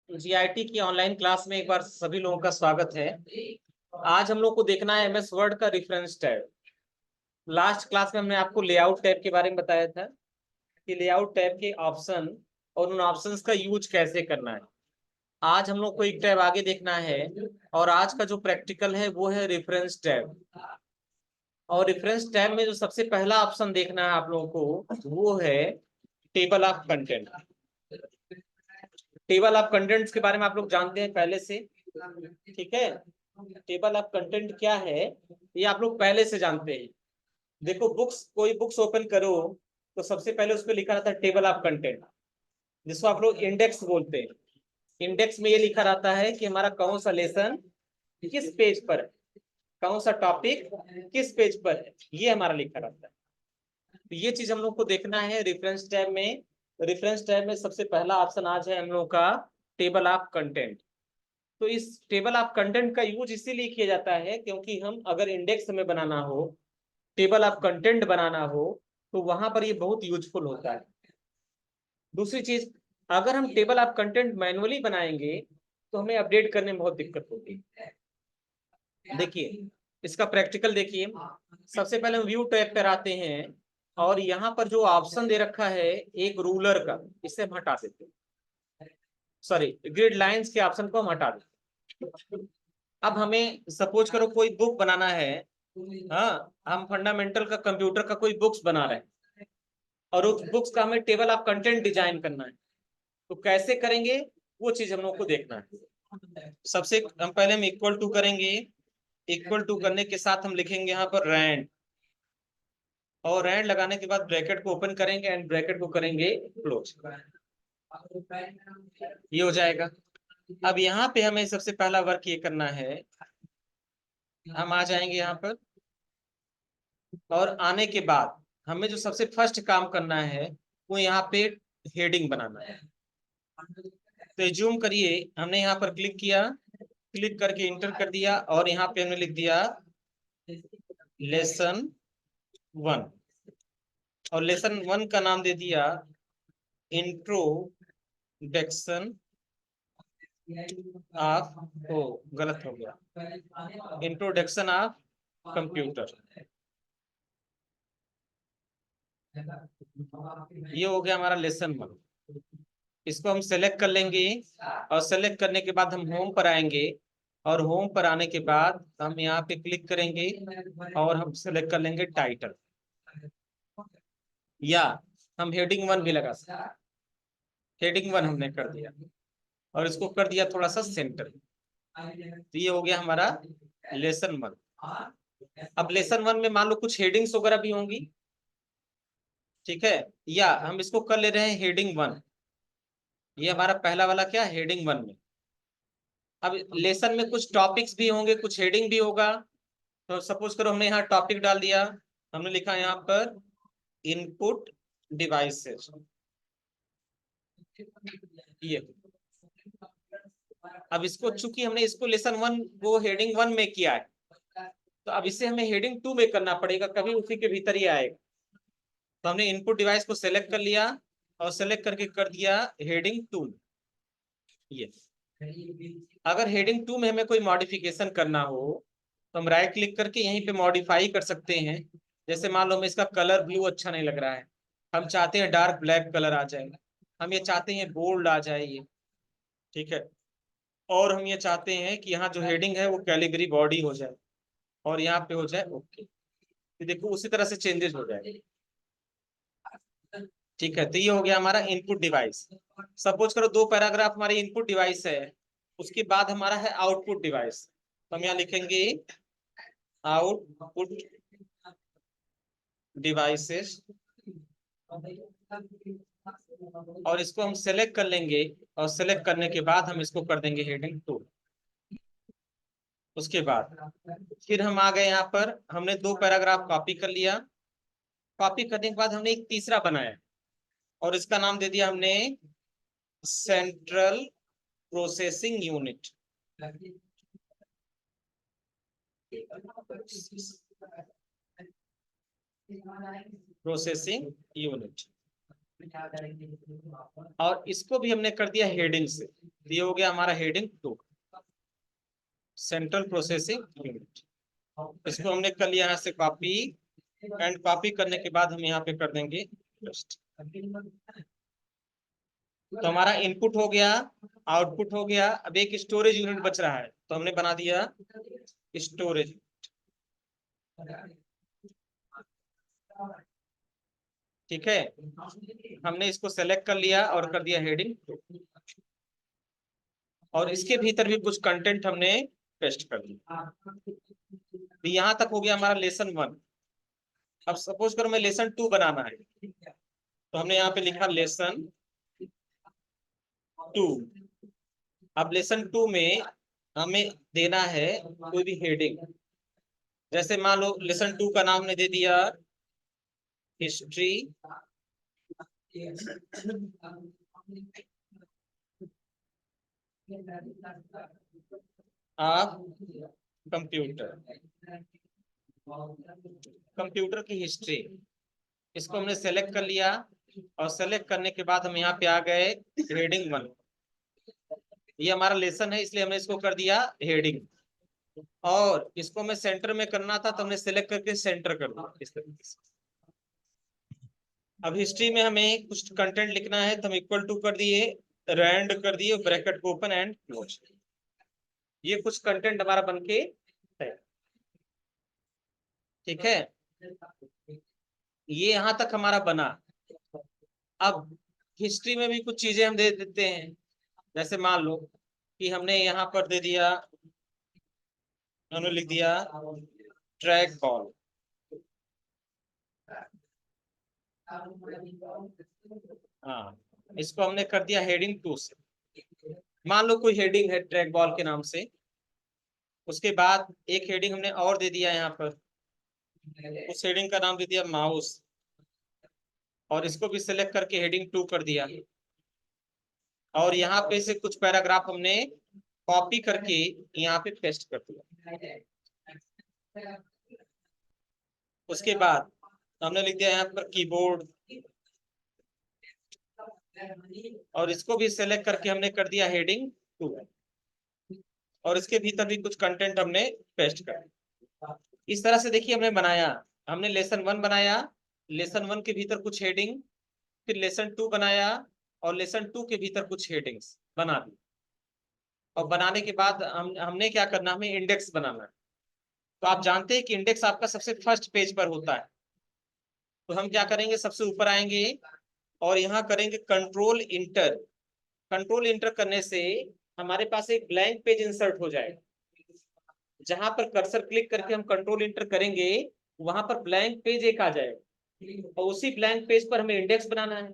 GIT की online class में एक बार सभी लोगों का स्वागत है। आज हम लोग को देखना है एमएस वर्ड का रेफरेंस टैब। लास्ट क्लास में हमने आपको लेआउट टैब के बारे में बताया था कि लेआउट टैब के ऑप्शन और उन ऑप्शंस का यूज कैसे करना है। आज हम लोग को एक टैब आगे देखना है और आज का जो प्रैक्टिकल है वो है रेफरेंस टैब। और रेफरेंस टैब में जो सबसे पहला ऑप्शन देखना है आप लोगों को वो है table of content. Table of contents के बारे में आप लोग जानते हैं पहले से, ठीक है। टेबल ऑफ कंटेंट क्या है ये आप लोग पहले से जानते हैं। देखो बुक्स, कोई बुक्स ओपन करो तो सबसे पहले उस पर लिखा रहता है टेबल ऑफ कंटेंट, जिसको आप लोग इंडेक्स बोलते हैं। इंडेक्स में ये लिखा रहता है कि हमारा कौन सा लेसन किस पेज पर है, कौन सा टॉपिक किस पेज पर है, ये हमारा लिखा रहता है। तो ये चीज हम लोग को देखना है रेफरेंस टैब में। रेफरेंस टैब में सबसे पहला ऑप्शन आज है हम लोग का टेबल ऑफ कंटेंट। तो इस टेबल ऑफ कंटेंट का यूज इसीलिए किया जाता है क्योंकि हम अगर इंडेक्स में बनाना हो, टेबल ऑफ कंटेंट बनाना हो, तो वहां पर ये बहुत यूजफुल होता है। दूसरी चीज, अगर हम टेबल ऑफ कंटेंट मैनुअली बनाएंगे तो हमें अपडेट करने में बहुत दिक्कत होगी। देखिए इसका प्रैक्टिकल देखिए। सबसे पहले हम व्यू टैब पर आते हैं और यहाँ पर जो ऑप्शन दे रखा है एक रूलर का, इसे हम हटा देते हैं। सॉरी, ग्रिड लाइंस के ऑप्शन को हम हटा देते हैं। अब हमें सपोज करो कोई बुक बनाना है, हाँ, हम फंडामेंटल का कंप्यूटर का कोई बुक्स बना रहे हैं और उस बुक्स का हमें टेबल ऑफ कंटेंट डिजाइन करना है। तो कैसे करेंगे वो चीज हम लोग को देखना है। सबसे हम पहले हम इक्वल टू करेंगे। इक्वल टू करने के साथ हम लिखेंगे यहाँ पर रैंड, और रैंड लगाने के बाद ब्रैकेट को ओपन करेंगे एंड ब्रैकेट को करेंगे क्लोज। ये हो जाएगा। अब यहाँ पे हमें सबसे पहला वर्क ये करना है, हम आ जाएंगे यहाँ पर और आने के बाद हमें जो सबसे फर्स्ट काम करना है वो यहाँ पे हेडिंग बनाना है। तो जूम करिए, हमने यहाँ पर क्लिक किया, क्लिक करके इंटर कर दिया और यहाँ पे हमने लिख दिया लेसन 1 और लेसन 1 का नाम दे दिया इंट्रोडक्शन ऑफ, ओ गलत हो गया, इंट्रोडक्शन ऑफ कंप्यूटर। ये हो गया हमारा लेसन 1। इसको हम सेलेक्ट कर लेंगे और सेलेक्ट करने के बाद हम होम पर आएंगे और होम पर आने के बाद हम यहाँ पे क्लिक करेंगे और हम सेलेक्ट कर लेंगे टाइटल, या हम हेडिंग 1 भी लगा सकते हैं। हेडिंग 1 हमने कर दिया और इसको कर दिया थोड़ा सा सेंटर। तो ये हो गया हमारा लेसन 1। अब लेसन 1 में मान लो कुछ हेडिंग्स वगैरह भी होंगी, ठीक है, या हम इसको कर ले रहे हैं हेडिंग 1। ये हमारा पहला वाला क्या, हेडिंग 1 में। अब लेसन में कुछ टॉपिक्स भी होंगे, कुछ हेडिंग भी होगा। तो सपोज करो हमने यहाँ टॉपिक डाल दिया, हमने लिखा यहाँ पर इनपुट डिवाइसेस, ये। अब इसको चूंकि हमने इसको लेसन 1 वो हेडिंग 1 में किया है, तो अब इसे हमें हेडिंग 2 में करना पड़ेगा, कभी उसी के भीतर ही आएगा। तो हमने इनपुट डिवाइस को सेलेक्ट कर लिया और सेलेक्ट करके कर दिया हेडिंग 2, ये। अगर हेडिंग 2 में हमें कोई मॉडिफिकेशन करना हो तो हम राइट क्लिक करके यहीं पे मॉडिफाई कर सकते हैं। जैसे मान लो हमें इसका कलर ब्लू अच्छा नहीं लग रहा है, हम चाहते हैं डार्क ब्लैक कलर आ जाए, हम ये चाहते हैं बोल्ड आ जाए ये, ठीक है। और हम ये चाहते हैं कि यहाँ जो हेडिंग है वो कैलिबरी बॉडी हो जाए और यहाँ पे हो जाए ओके। तो देखो उसी तरह से चेंजेस हो जाए, ठीक है। तो ये हो गया हमारा इनपुट डिवाइस। सपोज करो 2 पैराग्राफ हमारी इनपुट डिवाइस है, उसके बाद हमारा है आउटपुट डिवाइस। तो हम यहाँ लिखेंगे आउटपुट डिवाइसेस और इसको हम सेलेक्ट कर लेंगे और सेलेक्ट करने के बाद हम इसको कर देंगे हेडिंग 2। उसके बाद फिर हम आ गए यहाँ पर, हमने 2 पैराग्राफ कॉपी कर लिया। कॉपी करने के बाद हमने एक तीसरा बनाया और इसका नाम दे दिया हमने central processing unit. Processing unit, और इसको भी हमने कर दिया हेडिंग से, ये हो गया हमारा हेडिंग 2, सेंट्रल प्रोसेसिंग यूनिट। इसको हमने कर लिया यहाँ से कॉपी, एंड कॉपी करने के बाद हम यहाँ पे कर देंगे पेस्ट। तो हमारा इनपुट हो गया, आउटपुट हो गया, अब एक स्टोरेज यूनिट बच रहा है, तो हमने बना दिया स्टोरेज। ठीक है, हमने इसको सेलेक्ट कर लिया और कर दिया हेडिंग, और इसके भीतर भी कुछ कंटेंट हमने पेस्ट कर दिया। तो यहाँ तक हो गया हमारा लेसन 1। अब सपोज करो मैं लेसन 2 बनाना है, तो हमने यहाँ पे लिखा लेसन 2। अब लेसन 2 में हमें देना है कोई भी हेडिंग, जैसे मान लो लेसन 2 का नाम हमने दे दिया हिस्ट्री ऑफ कंप्यूटर, कंप्यूटर की हिस्ट्री। इसको हमने सेलेक्ट कर लिया, और सेलेक्ट करने के बाद हम यहाँ पे आ गए हेडिंग 1। ये हमारा लेसन है, इसलिए हमने इसको कर दिया हेडिंग, और इसको हमें सेंटर में करना था, तो हमने सेलेक्ट करके सेंटर कर दिया इस तरीके से। अब हिस्ट्री में हमें कुछ कंटेंट लिखना है, तो हम इक्वल टू कर दिए, रैंड कर दिए, ब्रैकेट को ओपन एंड क्लोज। ये कुछ कंटेंट हमारा बनके है। ठीक है, ये यहां तक हमारा बना। अब हिस्ट्री में भी कुछ चीजें हम दे देते हैं, जैसे मान लो कि हमने यहाँ पर दे दिया, हमने लिख दिया ट्रैक बॉल। हाँ, इसको हमने कर दिया हेडिंग 2 से। मान लो कोई हेडिंग है ट्रैक बॉल के नाम से, उसके बाद एक हेडिंग हमने और दे दिया यहाँ पर, उस हेडिंग का नाम दे दिया माउस, और इसको भी सिलेक्ट करके हेडिंग 2 कर दिया, और यहाँ पे से कुछ पैराग्राफ हमने कॉपी करके यहाँ पे पेस्ट कर दिया। उसके बाद हमने लिख दिया यहाँ पर कीबोर्ड, और इसको भी सेलेक्ट करके हमने कर दिया हेडिंग 2, और इसके भीतर भी कुछ कंटेंट हमने पेस्ट कर दिया। इस तरह से देखिए हमने बनाया, हमने लेसन 1 बनाया, लेसन 1 के भीतर कुछ हेडिंग, फिर लेसन 2 बनाया, और लेसन 2 के भीतर कुछ हेडिंग्स बना दी। और बनाने के बाद हमने क्या करना, हमें इंडेक्स बनाना है। तो आप जानते हैं कि इंडेक्स आपका सबसे फर्स्ट पेज पर होता है, तो हम क्या करेंगे, सबसे ऊपर आएंगे और यहाँ करेंगे कंट्रोल इंटर। कंट्रोल इंटर करने से हमारे पास एक ब्लैंक पेज इंसर्ट हो जाएगा। जहां पर कर्सर क्लिक करके हम कंट्रोल इंटर करेंगे, वहां पर ब्लैंक पेज एक आ जाएगा, और उसी ब्लैंक पेज पर हमें इंडेक्स बनाना है।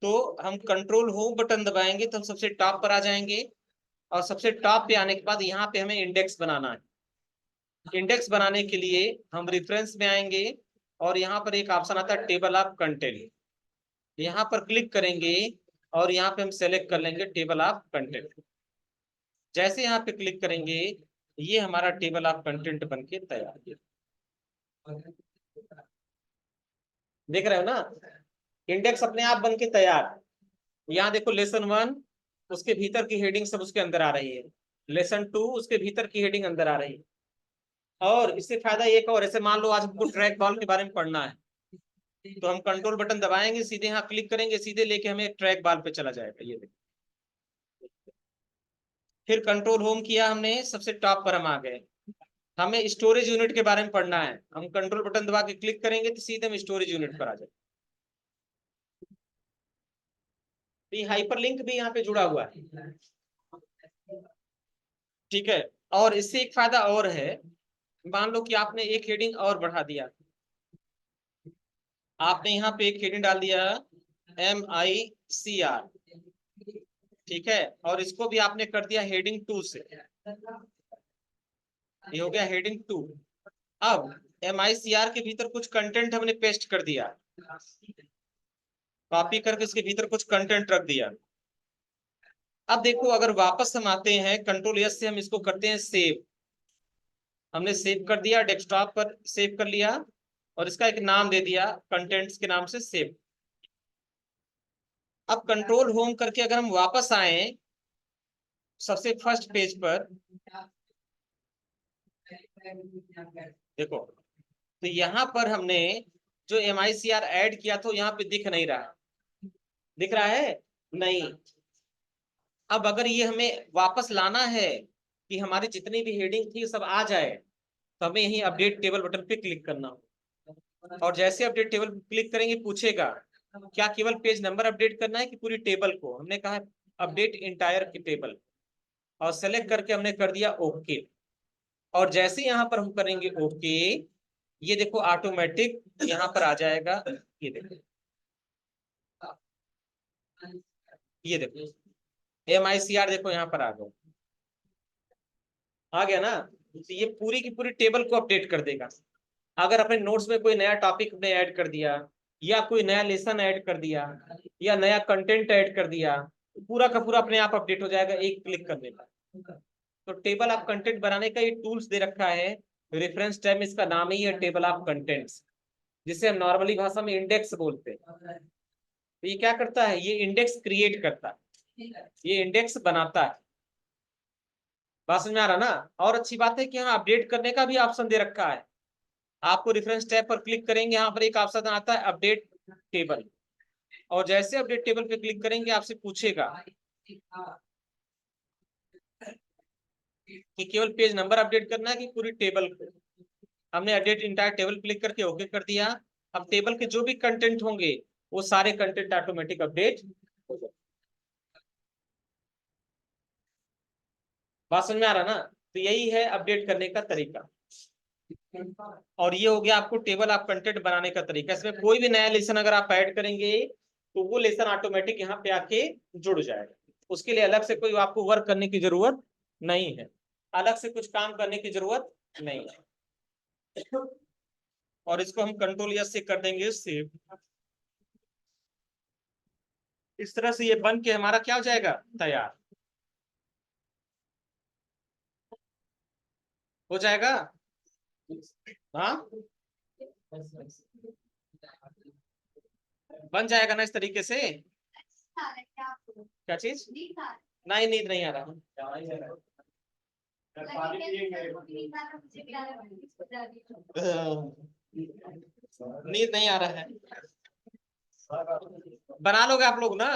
तो हम कंट्रोल होम बटन दबाएंगे तो हम सबसे टॉप पर आ जाएंगे, और सबसे टॉप पे आने के बाद यहाँ पे हमें इंडेक्स बनाना है। इंडेक्स बनाने के लिए हम रेफरेंस में आएंगे, और यहाँ पर एक ऑप्शन आता है टेबल ऑफ कंटेंट, यहाँ पर क्लिक करेंगे, और यहाँ पे हम सेलेक्ट कर लेंगे टेबल ऑफ कंटेंट। जैसे यहाँ पे क्लिक करेंगे, ये हमारा टेबल ऑफ कंटेंट बनके तैयार है। देख रहे हो ना, इंडेक्स अपने आप बनके तैयार। यहाँ देखो लेसन 1, उसके भीतर की हेडिंग सब उसके अंदर आ रही है, लेसन 2 उसके भीतर की हेडिंग अंदर आ रही है। और इससे फायदा एक और, ऐसे मान लो आज हमको ट्रैक बॉल के बारे में पढ़ना है, तो हम कंट्रोल बटन दबाएंगे, सीधे यहाँ क्लिक करेंगे, सीधे लेके हमें ट्रैक बॉल पे चला जाएगा। ये देखो, फिर कंट्रोल होम किया हमने, सबसे टॉप पर हम आ गए। हमें स्टोरेज यूनिट के बारे में पढ़ना है, हम कंट्रोल बटन दबा के क्लिक करेंगे तो सीधे हम स्टोरेज यूनिट पर आ जाए। हाइपरलिंक भी यहाँ पे जुड़ा हुआ है। ठीक है, और इससे एक फायदा और है, मान लो कि आपने एक हेडिंग और बढ़ा दिया, आपने यहाँ पे एक हेडिंग डाल दिया MICR। ठीक है, और इसको भी आपने कर दिया हेडिंग 2 से, ये हो गया हेडिंग 2। अब MICR के भीतर कुछ कंटेंट हमने पेस्ट कर दिया, कॉपी करके इसके भीतर कुछ कंटेंट रख दिया। अब देखो, अगर वापस हम आते हैं कंट्रोल S से, हम इसको करते हैं सेव। हमने सेव कर दिया, डेस्कटॉप पर सेव कर लिया, और इसका एक नाम दे दिया कंटेंट्स के नाम से सेव। अब कंट्रोल होम करके अगर हम वापस आए सबसे फर्स्ट पेज पर, देखो तो यहाँ पर हमने जो MICR ऐड किया था यहाँ पे दिख नहीं रहा, दिख रहा है नहीं। अब अगर ये हमें वापस लाना है कि हमारी जितनी भी हेडिंग थी सब आ जाए, तो हमें यही अपडेट टेबल बटन पे क्लिक करना होगा। और जैसे अपडेट टेबल पे क्लिक करेंगे पूछेगा क्या केवल पेज नंबर अपडेट करना है कि पूरी टेबल को। हमने कहा अपडेट इंटायर की टेबल, और सेलेक्ट करके हमने कर दिया ओके। और जैसे यहाँ पर हम करेंगे ओके, ये देखो ऑटोमेटिक यहाँ पर आ जाएगा। ये देखो, ये देखो MICR देखो यहाँ पर आ गया ना। तो ये पूरी की पूरी टेबल को अपडेट कर देगा। अगर अपने नोट्स में कोई नया टॉपिक ने ऐड कर दिया, या कोई नया लेसन ऐड कर दिया, या नया कंटेंट ऐड कर दिया, तो पूरा का पूरा अपने आप अपडेट हो जाएगा एक क्लिक करने पर। तो टेबल ऑफ कंटेंट बनाने का ये टूल्स दे रखा है, रेफरेंस टैब, इसका नाम ही है टेबल ऑफ कंटेंट्स, जिसे हम नॉर्मली भाषा में इंडेक्स बोलते हैं। तो ये क्या करता है, ये इंडेक्स क्रिएट करता है, ये इंडेक्स बनाता है। बात समझ में आ रहा ना। और अच्छी बात है कि यहाँ अपडेट करने का भी ऑप्शन दे रखा है। आपको रेफरेंस टैब पर क्लिक करेंगे, यहाँ पर एक ऑप्शन आता है अपडेट टेबल, और जैसे अपडेट टेबल पे क्लिक करेंगे आपसे पूछेगा कि केवल पेज नंबर अपडेट करना है कि पूरी टेबल को। हमने अपडेट इंटायर टेबल क्लिक करके ओके कर दिया। अब टेबल के जो भी कंटेंट होंगे वो सारे कंटेंट ऑटोमेटिक अपडेट हो जाए। बात समझ में आ रहा ना। तो यही है अपडेट करने का तरीका। और ये हो गया आपको टेबल आप कंटेंट बनाने का तरीका। इसमें कोई भी नया लेसन अगर आप ऐड करेंगे तो वो लेसन ऑटोमेटिक यहाँ पे आके जुड़ जाएगा। उसके लिए अलग से कोई आपको वर्क करने की जरूरत नहीं है, अलग से कुछ काम करने की जरूरत नहीं है। और इसको हम कंट्रोल एस से कर देंगे सेव। इस तरह से ये बन के हमारा क्या हो जाएगा, तैयार हो जाएगा। हाँ बन जाएगा ना इस तरीके से। क्या चीज, नहीं नींद नहीं आ रहा। नींद नहीं आ रहा है, बना लोगे आप लोग ना।